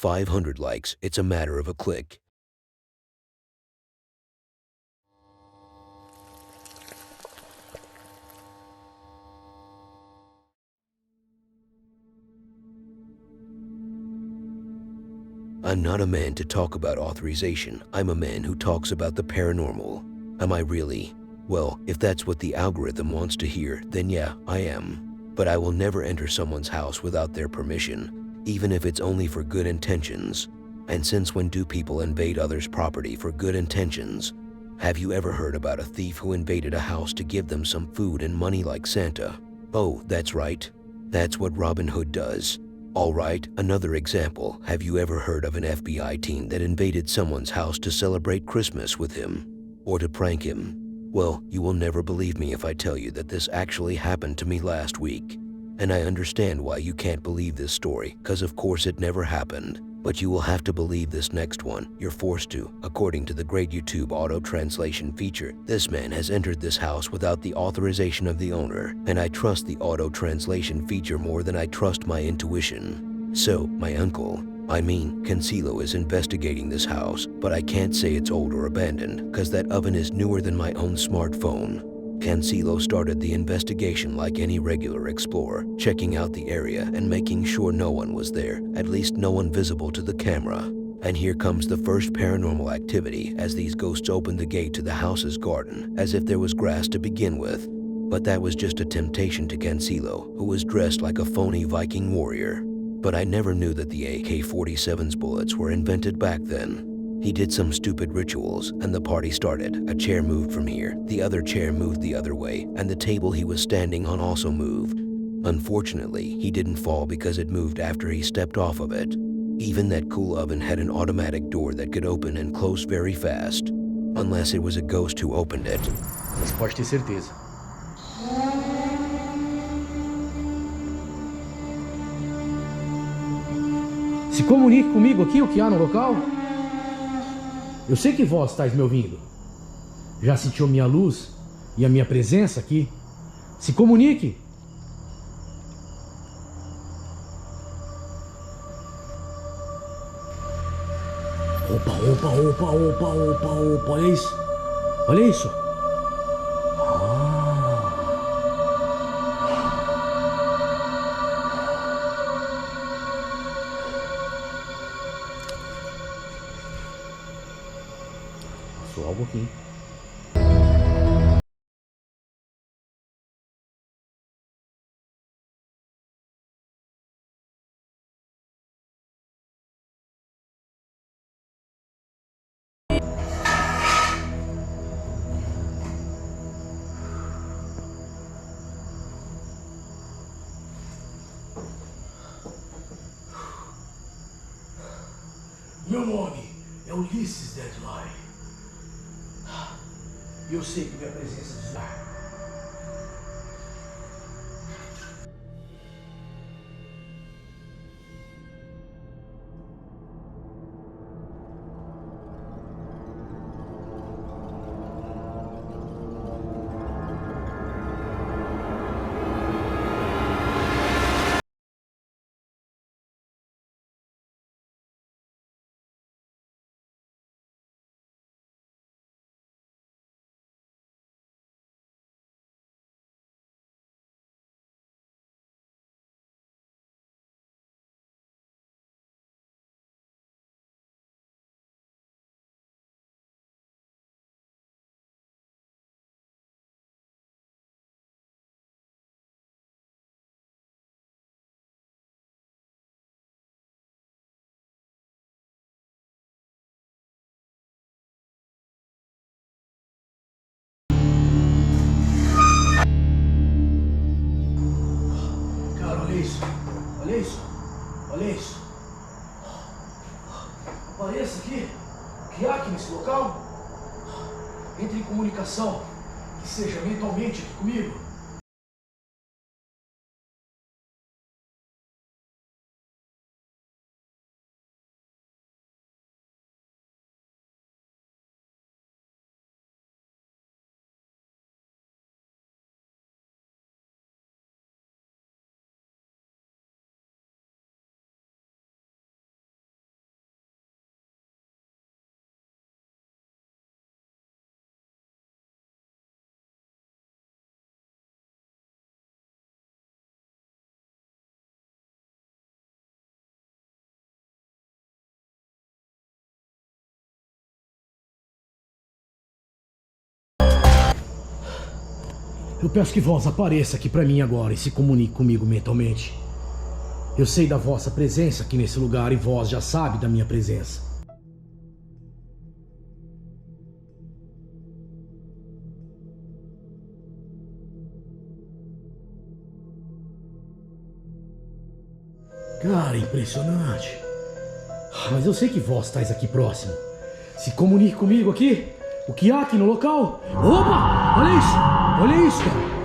500 likes, it's a matter of a click. I'm not a man to talk about authorization. I'm a man who talks about the paranormal. Am I really? Well, if that's what the algorithm wants to hear, then yeah, I am. But I will never enter someone's house without their permission, even if it's only for good intentions. And since when do people invade others' property for good intentions? Have you ever heard about a thief who invaded a house to give them some food and money like Santa? Oh, that's right. That's what Robin Hood does. All right, another example. Have you ever heard of an FBI team that invaded someone's house to celebrate Christmas with him? Or to prank him? Well, you will never believe me if I tell you that this actually happened to me last week. And I understand why you can't believe this story, because of course it never happened. But you will have to believe this next one. You're forced to. According to the great YouTube auto translation feature, this man has entered this house without the authorization of the owner, and I trust the auto translation feature more than I trust my intuition. So, my uncle, Cancelo, is investigating this house, but I can't say it's old or abandoned, cause that oven is newer than my own smartphone. Cancelo started the investigation like any regular explorer, checking out the area and making sure no one was there, at least no one visible to the camera. And here comes the first paranormal activity as these ghosts open the gate to the house's garden, as if there was grass to begin with. But that was just a temptation to Cancelo, who was dressed like a phony Viking warrior. But I never knew that the AK-47's bullets were invented back then. He did some stupid rituals, and the party started. A chair moved from here, the other chair moved the other way, and the table he was standing on also moved. Unfortunately, he didn't fall because it moved after he stepped off of it. Even that cool oven had an automatic door that could open and close very fast. Unless it was a ghost who opened it. Você pode ter certeza. Se comunique comigo aqui o que há no local. Eu sei que vós estáis me ouvindo. Já sentiu minha luz e a minha presença aqui. Se comunique. Opa, olha isso. Olha isso. Passou algo aqui. Meu nome é Ulisses Deadline. E eu sei que minha presença desarma. Cara, olha isso. Olha isso. Olha isso. Apareça aqui. O que há aqui nesse local? Entre em comunicação. Que seja mentalmente aqui comigo. Eu peço que vós apareça aqui pra mim agora e se comunique comigo mentalmente. Eu sei da vossa presença aqui nesse lugar e vós já sabe da minha presença. Cara, impressionante. Mas eu sei que vós estáis aqui próximo. Se comunique comigo aqui. O que há aqui no local? Opa! Olha isso! Olha isso, cara!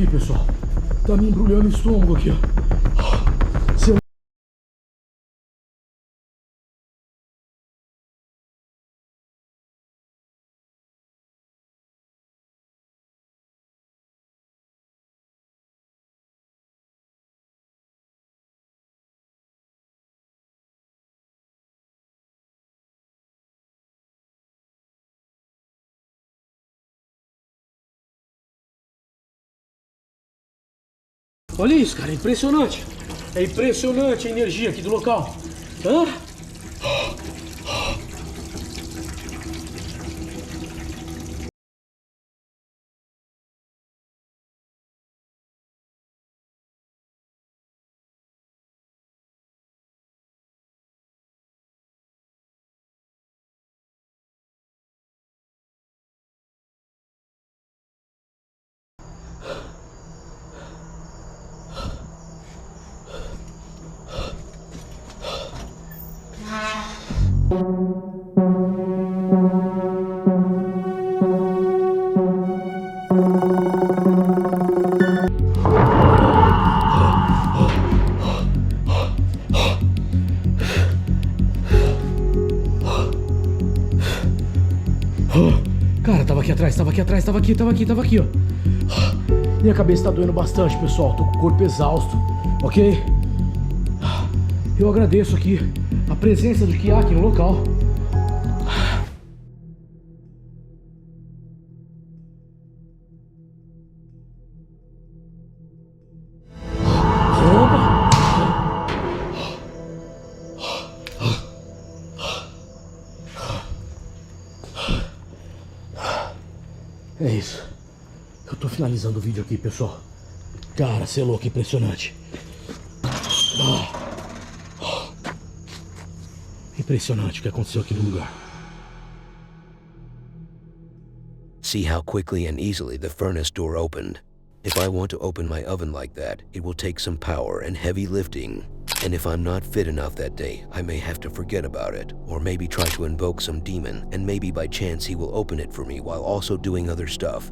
Ih, pessoal, tá me embrulhando o estômago aqui, ó. Se eu... Olha isso, cara, é impressionante. É impressionante a energia aqui do local. Hã? Cara, tava aqui atrás, tava aqui atrás, tava aqui, ó. Minha cabeça tá doendo bastante, pessoal. Tô com o corpo exausto, ok? Eu agradeço aqui a presença do que há aqui no local. É isso. Eu tô finalizando o vídeo aqui, pessoal. Cara, cê é louco, impressionante. Impressionante o que aconteceu aqui no lugar. See how quickly and easily the furnace door opened. If I want to open my oven like that, it will take some power and heavy lifting. And if I'm not fit enough that day, I may have to forget about it, or maybe try to invoke some demon, and maybe by chance he will open it for me while also doing other stuff.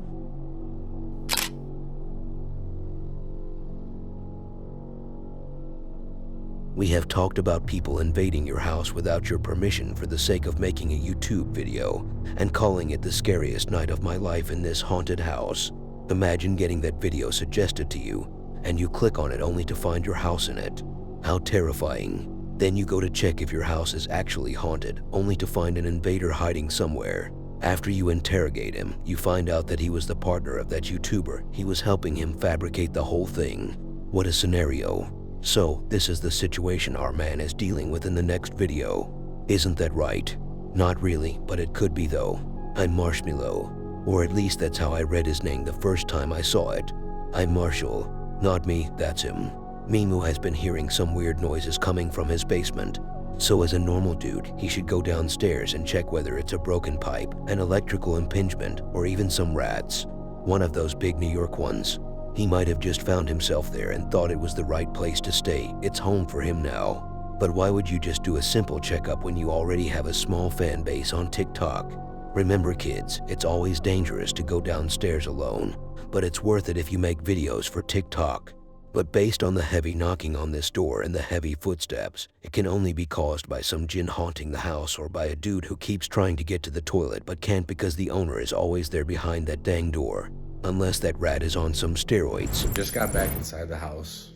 We have talked about people invading your house without your permission for the sake of making a YouTube video and calling it the scariest night of my life in this haunted house. Imagine getting that video suggested to you, and you click on it only to find your house in it. How terrifying. Then you go to check if your house is actually haunted, only to find an invader hiding somewhere. After you interrogate him, you find out that he was the partner of that YouTuber. He was helping him fabricate the whole thing. What a scenario. So, this is the situation our man is dealing with in the next video. Isn't that right? Not really, but it could be though. I'm Marshmallow. Or at least that's how I read his name the first time I saw it. I'm Marshall. Not me, that's him. Mimu has been hearing some weird noises coming from his basement. So as a normal dude, he should go downstairs and check whether it's a broken pipe, an electrical impingement, or even some rats. One of those big New York ones. He might have just found himself there and thought it was the right place to stay. It's home for him now. But why would you just do a simple checkup when you already have a small fan base on TikTok? Remember kids, it's always dangerous to go downstairs alone, but it's worth it if you make videos for TikTok. But based on the heavy knocking on this door and the heavy footsteps, it can only be caused by some jinn haunting the house or by a dude who keeps trying to get to the toilet but can't because the owner is always there behind that dang door. Unless that rat is on some steroids. Just got back inside the house.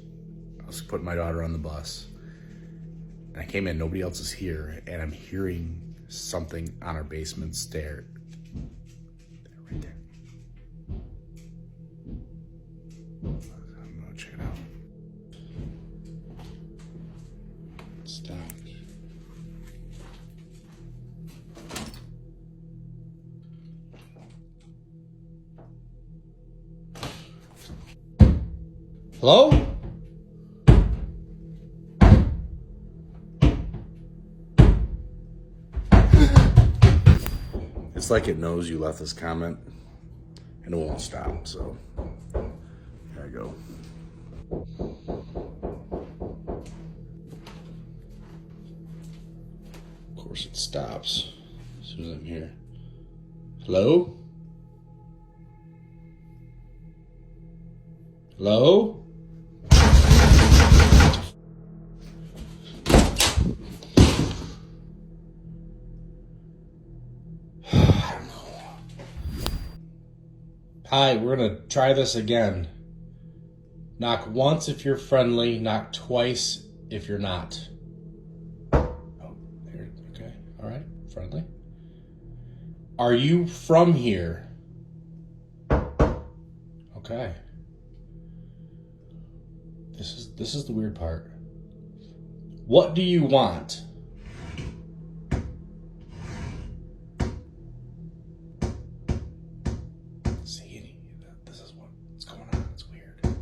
I was putting my daughter on the bus. And I came in, nobody else is here, and I'm hearing something on our basement stair. Right there. I'm gonna check it out. Stop. Hello? It's like it knows you left this comment and it won't stop, so there I go. Of course it stops as soon as I'm here. Hello? Hello? Hi, we're gonna try this again. Knock once if you're friendly, knock twice if you're not. Oh, there, okay, all right, friendly. Are you from here? Okay. This is the weird part. What do you want? This is what's going on. It's weird.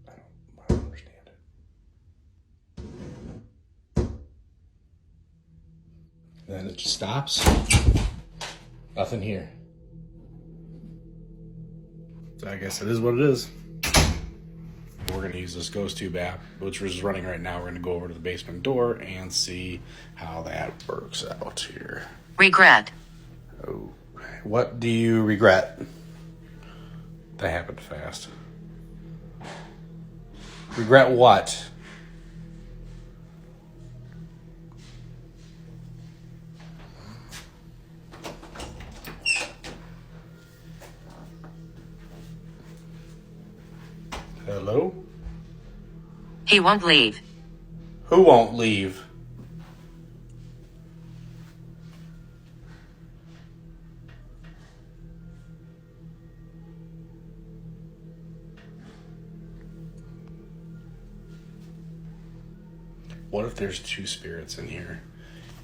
I don't understand it. And then it just stops. Nothing here. So I guess it is what it is. We're going to use this ghost tube app, which is running right now. We're going to go over to the basement door and see how that works out here. Regret. Oh, what do you regret? That happened fast. Regret what? Hello? He won't leave. Who won't leave? What if there's two spirits in here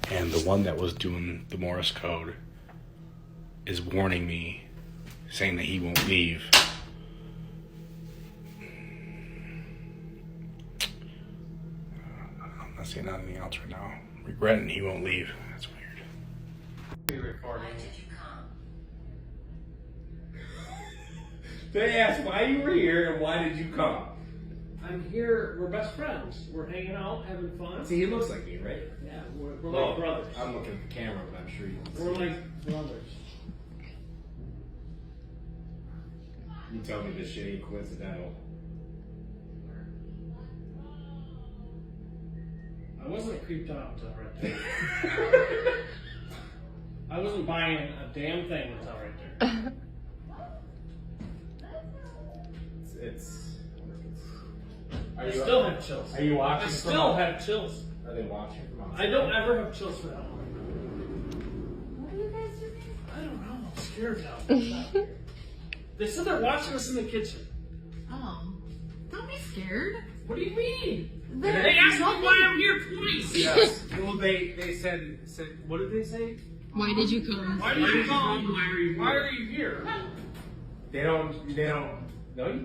and the one that was doing the Morse code is warning me, saying that he won't leave? I'm not seeing anything else right now. Regretting he won't leave. That's weird. They asked why you were here and why did you come? I'm here. We're best friends. We're hanging out, having fun. See, he looks like me, right? Yeah, we're like brothers. I'm looking at the camera, but I'm sure you can see. We're like brothers. You tell me this shit ain't coincidental. I wasn't creeped out until right there. I wasn't buying a damn thing until right there. I still have chills. Are you watching? I still have chills. Are they watching from outside? I don't ever have chills for that long. What are you guys doing? I don't know. I'm scared now. They said they're watching us in the kitchen. Oh. Don't be scared. What do you mean? They're They asked me nothing. why I'm here twice. Yes. Well, they said, what did they say? Why did you come? Why did you come? Why are you here? They don't know you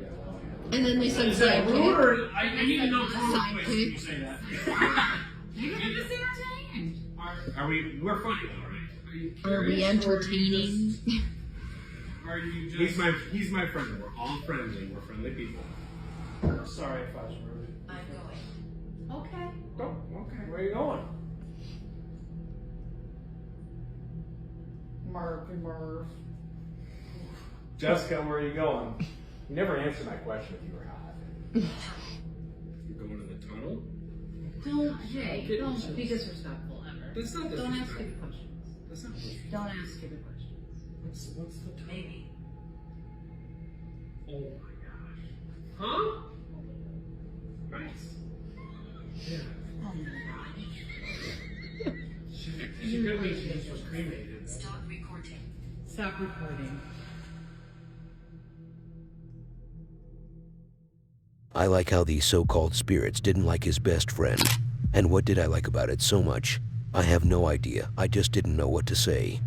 that well. And then they said Is that sidekick. rude or I need to know from Sidekick. when you say that. You can just entertained. Are we? We're funny, all right? Are you Are we entertaining? Are you just? He's my friend. We're all friendly. We're friendly people. I'm sorry if I was rude. I'm going. Okay. Oh, okay. Where are you going? Marv. Jessica, where are you going? You never answered my question if you were hot. You're going to the tunnel? Don't be disrespectful ever. That's not Don't ask disrespectful. stupid questions. That's not disrespectful. Don't ask stupid questions. What's the tunnel? Maybe. Oh my gosh. Huh? Nice. Yeah. Oh my god. She could be she was cremated. Stop recording. Stop recording. I like how these so-called spirits didn't like his best friend. And what did I like about it so much? I have no idea. I just didn't know what to say.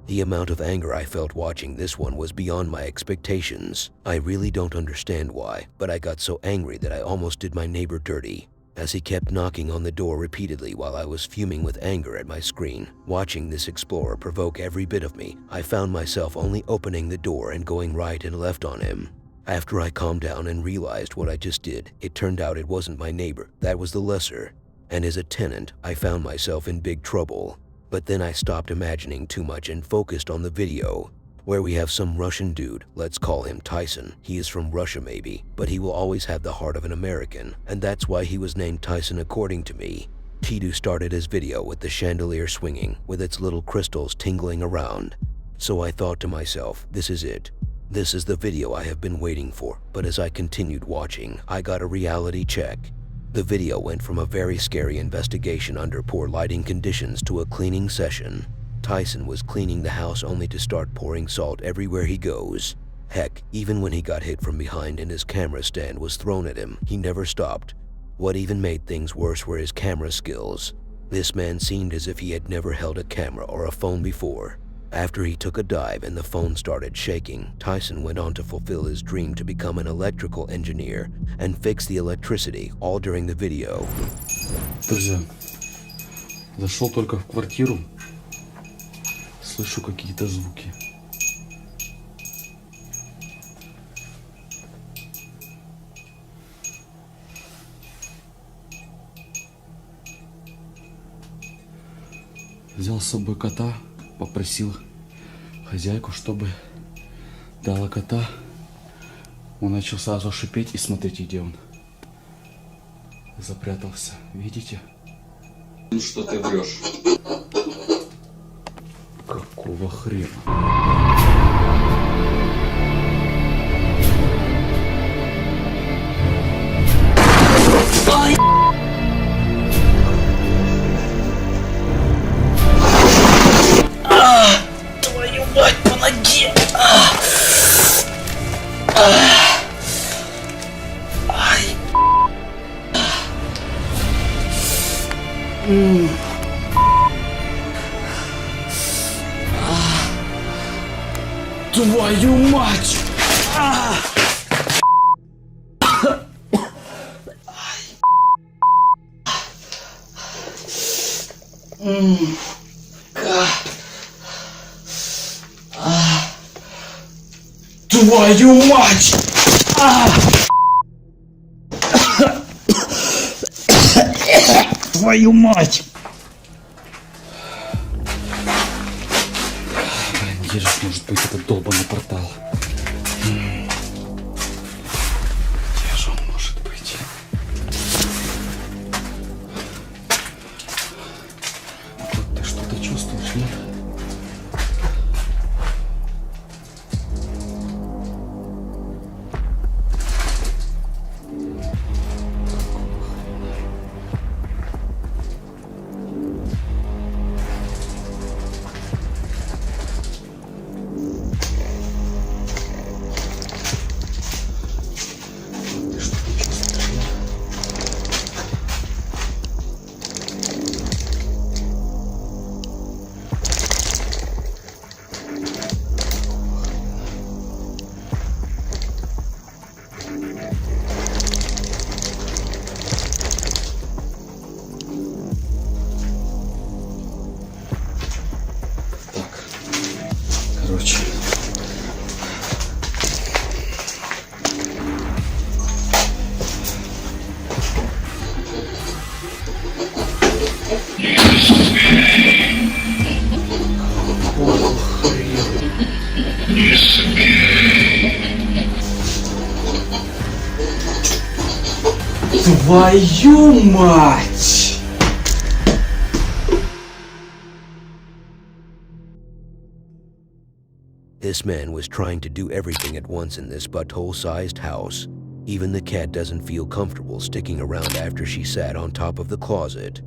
The amount of anger I felt watching this one was beyond my expectations. I really don't understand why, but I got so angry that I almost did my neighbor dirty, as he kept knocking on the door repeatedly while I was fuming with anger at my screen. Watching this explorer provoke every bit of me, I found myself only opening the door and going right and left on him. After I calmed down and realized what I just did, it turned out it wasn't my neighbor, that was the lesser. And as a tenant, I found myself in big trouble. But then I stopped imagining too much and focused on the video, where we have some Russian dude, let's call him Tyson. He is from Russia maybe, but he will always have the heart of an American, and that's why he was named Tyson according to me. Tidu started his video with the chandelier swinging, with its little crystals tingling around. So I thought to myself, this is it. This is the video I have been waiting for, but as I continued watching, I got a reality check. The video went from a very scary investigation under poor lighting conditions to a cleaning session. Tyson was cleaning the house only to start pouring salt everywhere he goes. Heck, even when he got hit from behind and his camera stand was thrown at him, he never stopped. What even made things worse were his camera skills. This man seemed as if he had never held a camera or a phone before. After he took a dive and the phone started shaking, Tyson went on to fulfill his dream to become an electrical engineer and fix the electricity, all during the video. Друзья, зашел только в квартиру, слышу какие-то звуки. Взял с собой кота, попросил хозяйку, чтобы дала кота. Он начал сразу шипеть, и смотрите, где он запрятался. Видите? Что ты врешь? Какого хрена? Твою мать, по ноге! Ай! Твою мать! Твою мать! Твою мать! Блин, где же может быть этот долбанный портал? Где же он может быть? Вот ты что-то чувствуешь, нет? Твою мать! This man was trying to do everything at once in this butthole-sized house. Even the cat doesn't feel comfortable sticking around after she sat on top of the closet.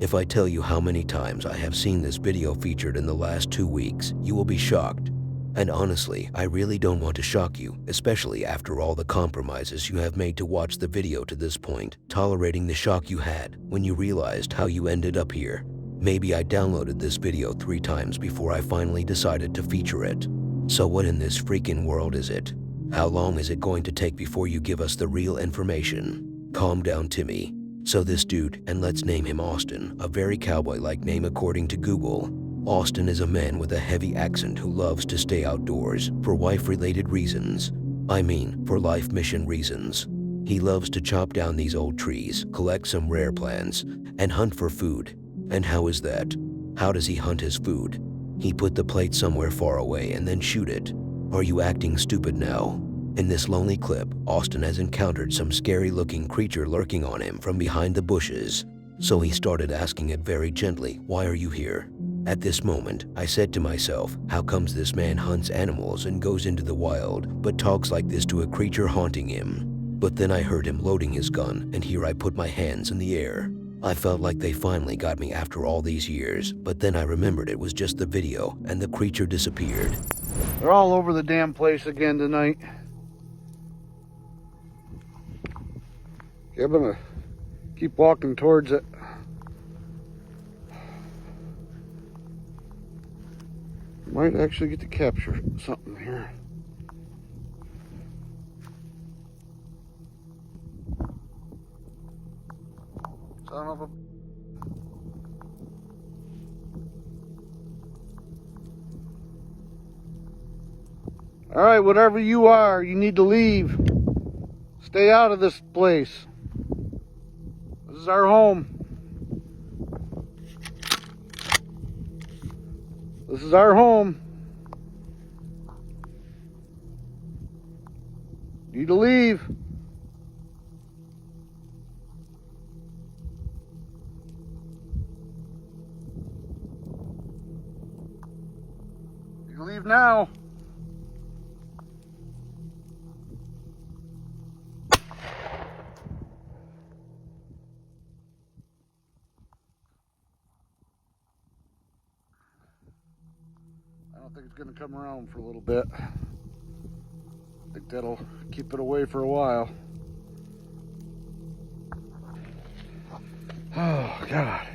If I tell you how many times I have seen this video featured in the last 2 weeks, you will be shocked. And honestly, I really don't want to shock you, especially after all the compromises you have made to watch the video to this point, tolerating the shock you had when you realized how you ended up here. Maybe I downloaded this video 3 times before I finally decided to feature it. So what in this freaking world is it? How long is it going to take before you give us the real information? Calm down, Timmy. So this dude, and let's name him Austin, a very cowboy-like name according to Google. Austin is a man with a heavy accent who loves to stay outdoors for wife-related reasons. I mean, for life mission reasons. He loves to chop down these old trees, collect some rare plants, and hunt for food. And how is that? How does he hunt his food? He put the plate somewhere far away and then shoot it. Are you acting stupid now? In this lonely clip, Austin has encountered some scary-looking creature lurking on him from behind the bushes. So he started asking it very gently, "Why are you here?" At this moment, I said to myself, how comes this man hunts animals and goes into the wild, but talks like this to a creature haunting him? But then I heard him loading his gun, and here I put my hands in the air. I felt like they finally got me after all these years, but then I remembered it was just the video, and the creature disappeared. They're all over the damn place again tonight. Okay, I'm gonna keep walking towards it. Might actually get to capture something here. Son of a... All right, whatever you are, you need to leave. Stay out of this place. This is our home. This is our home. You need to leave. You can leave now. I don't think it's going to come around for a little bit. I think that'll keep it away for a while. Oh, God.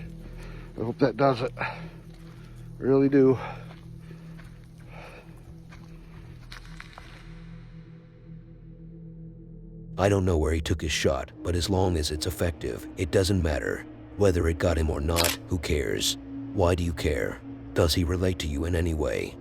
I hope that does it. I really do. I don't know where he took his shot, but as long as it's effective, it doesn't matter. Whether it got him or not, who cares? Why do you care? Does he relate to you in any way?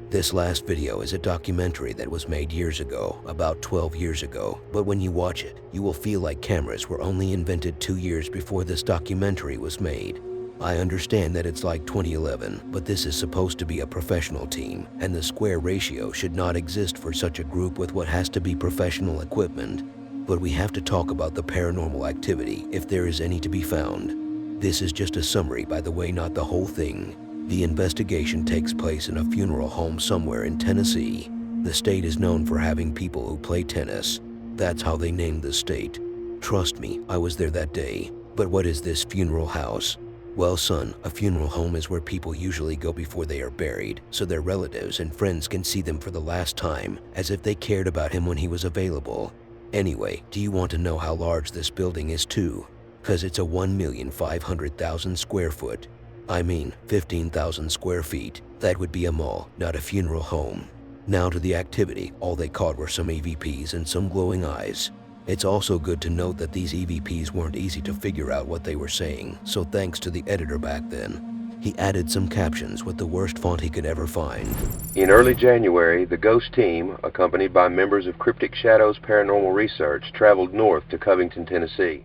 This last video is a documentary that was made years ago, about 12 years ago, but when you watch it, you will feel like cameras were only invented 2 years before this documentary was made. I understand that it's like 2011, but this is supposed to be a professional team, and the square ratio should not exist for such a group with what has to be professional equipment. But we have to talk about the paranormal activity, if there is any to be found. This is just a summary, by the way, not the whole thing. The investigation takes place in a funeral home somewhere in Tennessee. The state is known for having people who play tennis. That's how they named the state. Trust me, I was there that day. But what is this funeral house? Well, son, a funeral home is where people usually go before they are buried, so their relatives and friends can see them for the last time, as if they cared about him when he was available. Anyway, do you want to know how large this building is too? 'Cause it's a 1,500,000 square foot. I mean, 15,000 square feet. That would be a mall, not a funeral home. Now to the activity. All they caught were some EVPs and some glowing eyes. It's also good to note that these EVPs weren't easy to figure out what they were saying, so thanks to the editor back then, he added some captions with the worst font he could ever find. In early January, the Ghost team, accompanied by members of Cryptic Shadows Paranormal Research, traveled north to Covington, Tennessee.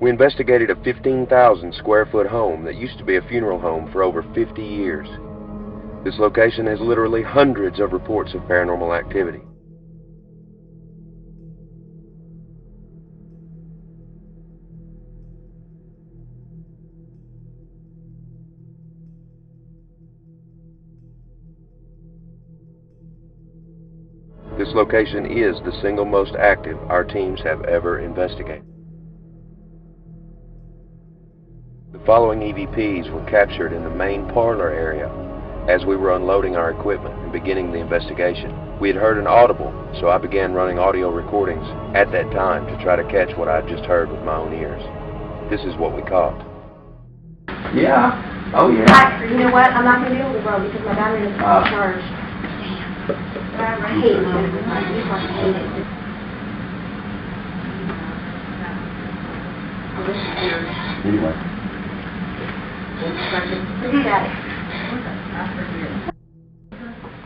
We investigated a 15,000 square foot home that used to be a funeral home for over 50 years. This location has literally hundreds of reports of paranormal activity. This location is the single most active our teams have ever investigated. The following EVPs were captured in the main parlor area as we were unloading our equipment and beginning the investigation. We had heard an audible, so I began running audio recordings at that time to try to catch what I had just heard with my own ears. This is what we caught. Yeah. Oh, yeah. You know what? I'm not going to be able to roll because my battery is charged. I hate it. Anyway. Forget about it.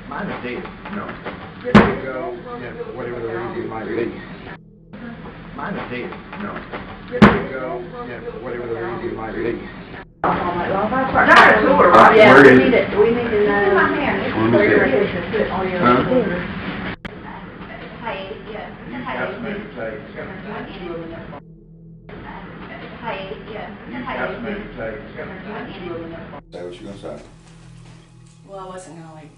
Mine is dead. No. There you go. Yeah, whatever the reason might be. Mine is dead. No. There you go. Yeah, whatever the reason might be. Yeah, we need it. We need to know. Say what you're gonna say. Well, I wasn't gonna like,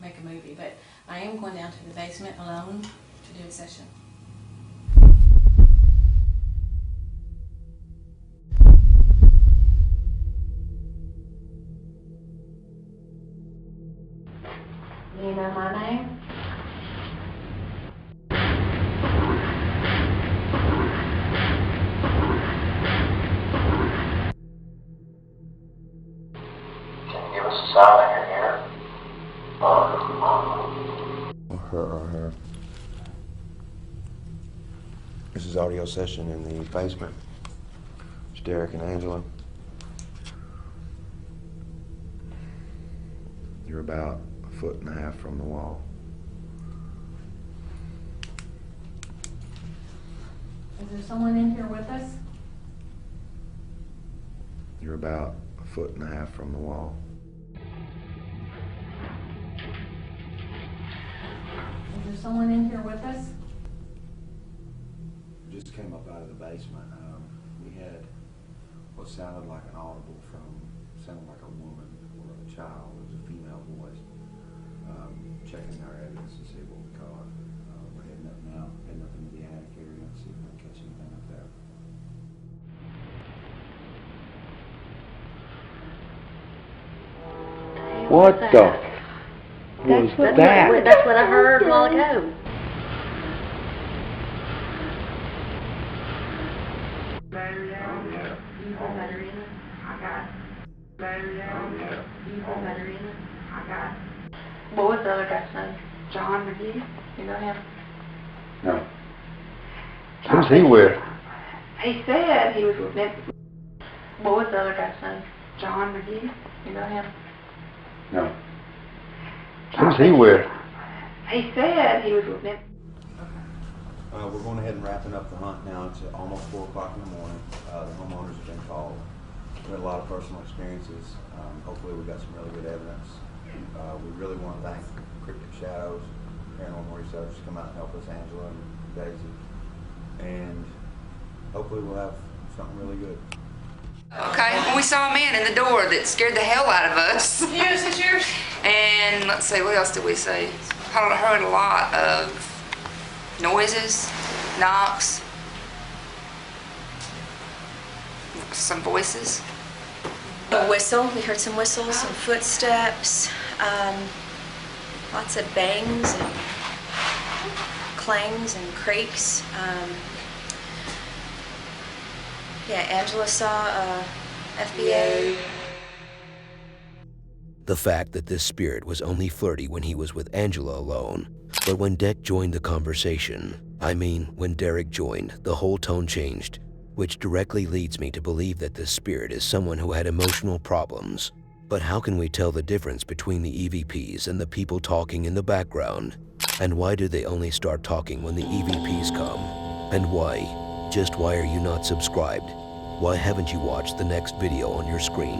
make a movie, but I am going down to the basement alone to do a session. You know my name? Give us a sign that you're here. Her. This is audio session in the basement. It's Derek and Angela. You're about 1.5 feet from the wall. Is there someone in here with us? You're about 1.5 feet from the wall. Is there someone in here with us? Just came up out of the basement. We had what sounded like an audible sounded like a woman or a child. It was a female voice. Checking our evidence to see what we caught. We're heading up now, heading up into the attic area and see if we can catch anything up there. What the was that? That's what I heard a while ago. What was the other guy's name? John McGee? You know him? No. Who's he with? He said he was with Nick. What was the other guy's name? John McGee? You know him? No. Who's he with? He said he was with Nick. We're going ahead and wrapping up the hunt now. It's almost 4 o'clock in the morning. The homeowners have been called. We had a lot of personal experiences. Hopefully we got some really good evidence. We really want to thank Cryptic Shadows, Paranormal Research, to come out and help us, Angela and Daisy. And hopefully we'll have something really good. Okay, well, we saw a man in the door that scared the hell out of us. Yes, it's yours. And let's see, what else did we see? I heard a lot of noises, knocks, some voices. A whistle. We heard some whistles, some footsteps, lots of bangs and clangs and creaks. Yeah, Angela saw a FBA. The fact that this spirit was only flirty when he was with Angela alone, but when Deck joined the conversation, I mean when Derek joined, the whole tone changed, which directly leads me to believe that this spirit is someone who had emotional problems. But how can we tell the difference between the EVPs and the people talking in the background? And why do they only start talking when the EVPs come? And why? Just why are you not subscribed? Why haven't you watched the next video on your screen?